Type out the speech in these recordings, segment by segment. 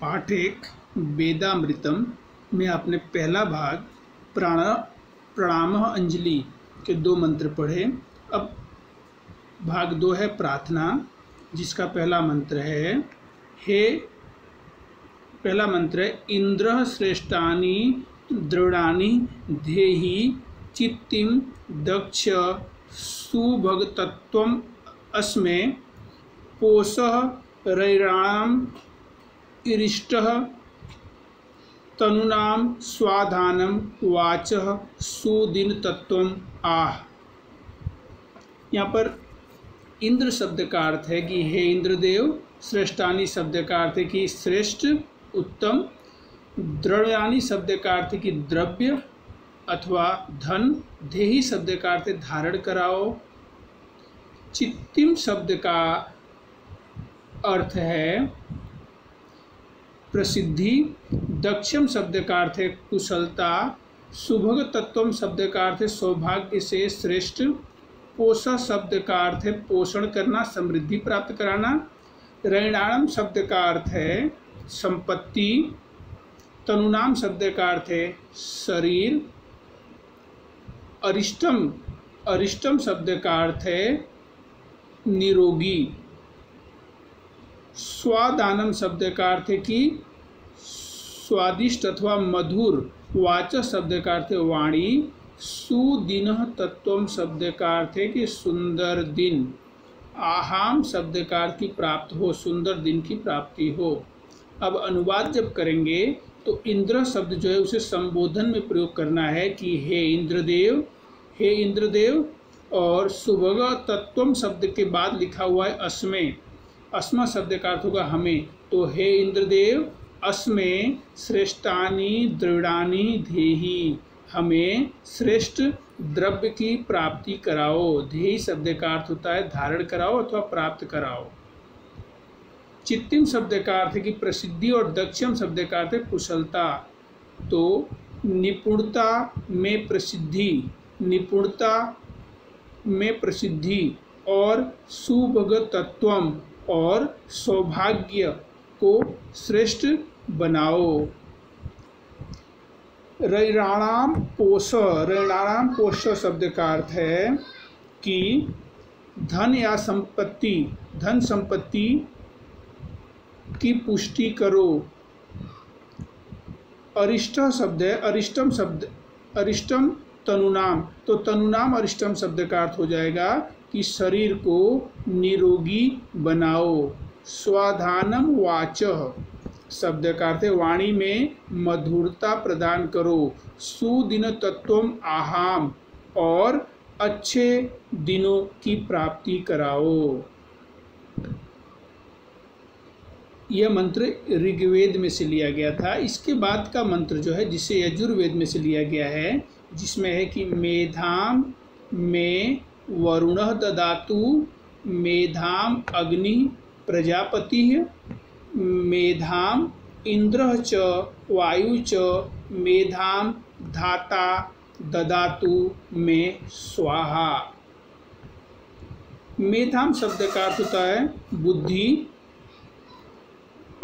पाठ एक वेदामृतम में आपने पहला भाग प्रणामः अंजलि के 2 मंत्र पढ़े। अब भाग 2 है प्रार्थना, जिसका पहला मंत्र है इंद्र श्रेष्ठानि दृढ़ानि धेहि चित्तिं दक्ष सुभगतत्वम् अस्मे पोषः रैराणाम् इरिष्टः तनूनां स्वाधानं वाचः सुदिनतत्वम् आह। यहाँ पर इंद्र शब्द का अर्थ है कि हे इंद्रदेव, श्रेष्ठानि शब्द का अर्थ है कि श्रेष्ठ उत्तम, द्रव्यानि शब्द का अर्थ है कि द्रव्य अथवा धन, देहि शब्द का अर्थ है धारण कराओ, चित्तिम शब्द का अर्थ है प्रसिद्धि, दक्षम शब्द का अर्थ है कुशलता, सुभग तत्वम शब्द का अर्थ है सौभाग्य से श्रेष्ठ, पोषा शब्द का अर्थ है पोषण करना, समृद्धि प्राप्त कराना, रैणाणम शब्द का अर्थ है संपत्ति, तनुनाम शब्द का अर्थ है शरीर, अरिष्टम शब्द का अर्थ है निरोगी, स्वादानम शब्द का अर्थ है कि स्वादिष्ट अथवा मधुर, वाचः शब्द का अर्थ है वाणी, सुदिनः तत्वम शब्द का अर्थ है कि सुंदर दिन, आहाम शब्द का अर्थ की प्राप्त हो, सुंदर दिन की प्राप्ति हो। अब अनुवाद जब करेंगे तो इंद्र शब्द जो है उसे संबोधन में प्रयोग करना है कि हे इंद्रदेव, और सुभग तत्वम शब्द के बाद लिखा हुआ है अस्मे, अस्मा शब्द का अर्थ होगा हमें, तो हे इंद्रदेव अस्मे श्रेष्ठानि दृढ़ानि धेहि, हमें श्रेष्ठ द्रव्य की प्राप्ति कराओ। धेहि शब्द का अर्थ होता है धारण कराओ अथवा प्राप्त कराओ। चित्तिम शब्द का अर्थ है कि प्रसिद्धि, और दक्षम शब्द का अर्थ है कुशलता। तो निपुणता में प्रसिद्धि और सुभगतत्वम और सौभाग्य को श्रेष्ठ बनाओ। रैणाणाम पोष शब्द का अर्थ है कि धन या संपत्ति, धन संपत्ति की पुष्टि करो। अरिष्ट शब्द है, अरिष्टम तनुनाम, तो तनुनाम अरिष्टम शब्द का अर्थ हो जाएगा कि शरीर को निरोगी बनाओ। स्वाधानम वाचः शब्द का अर्थ है वाणी में मधुरता प्रदान करो। सुदिन तत्वम आहाम, और अच्छे दिनों की प्राप्ति कराओ। यह मंत्र ऋग्वेद में से लिया गया था। इसके बाद का मंत्र जो है जिसे यजुर्वेद में से लिया गया है, जिसमें है कि मेधाम में वरुणः ददातु, मेधाम अग्नि प्रजापतिः, मेधाम इंद्रः च वायु च, मेधाम धाता ददातु में स्वाहा। मेधाम शब्द का अर्थ होता है बुद्धि,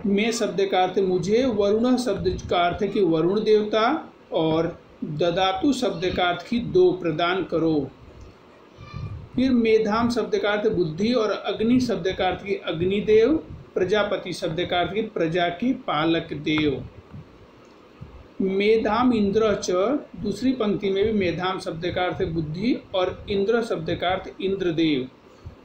में शब्द का अर्थ मुझे, वरुण शब्द का अर्थ है कि वरुण देवता, और ददातु शब्द का अर्थ की दो प्रदान करो। फिर मेधाम शब्द का अर्थ बुद्धि, और अग्नि शब्द का अर्थ की अग्निदेव, प्रजापति शब्द का अर्थ की प्रजा के पालक देव। मेधाम इंद्र च, दूसरी पंक्ति में भी मेधाम शब्द का अर्थ बुद्धि और इंद्र शब्द का अर्थ इंद्रदेव।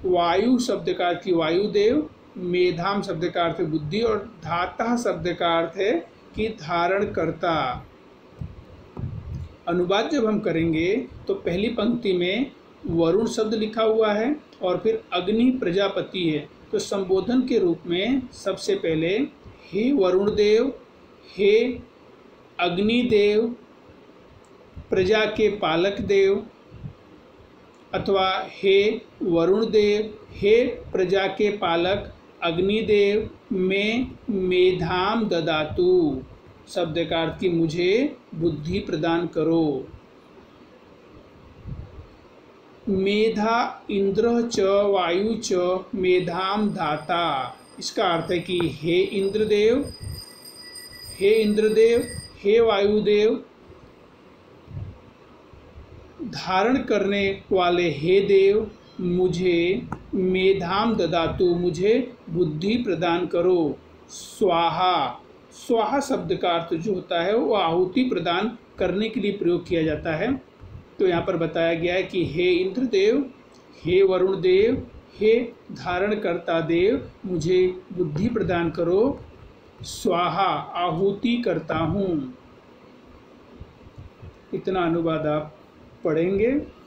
वायु शब्द का अर्थ की वायुदेव, मेधाम शब्द का अर्थ बुद्धि, और धाता शब्द का अर्थ है कि धारण करता। अनुवाद जब हम करेंगे तो पहली पंक्ति में वरुण शब्द लिखा हुआ है और फिर अग्नि प्रजापति है, तो संबोधन के रूप में सबसे पहले हे वरुण देव, हे अग्निदेव, प्रजा के पालक देव, अथवा हे वरुण देव, हे प्रजा के पालक अग्निदेव, में मेधाम ददातु शब्द का अर्थ कि मुझे बुद्धि प्रदान करो। मेधा इंद्र च वायु च मेधाम धाता, इसका अर्थ है कि हे इंद्रदेव, हे इंद्रदेव, हे वायुदेव, धारण करने वाले हे देव, मुझे मेधाम ददातु, मुझे बुद्धि प्रदान करो। स्वाहा, स्वाहा शब्द का अर्थ जो होता है वो आहुति प्रदान करने के लिए प्रयोग किया जाता है। तो यहाँ पर बताया गया है कि हे इंद्रदेव, हे वरुण देव, हे धारणकर्ता देव, मुझे बुद्धि प्रदान करो। स्वाहा, आहुति करता हूँ। इतना अनुवाद आप पढ़ेंगे।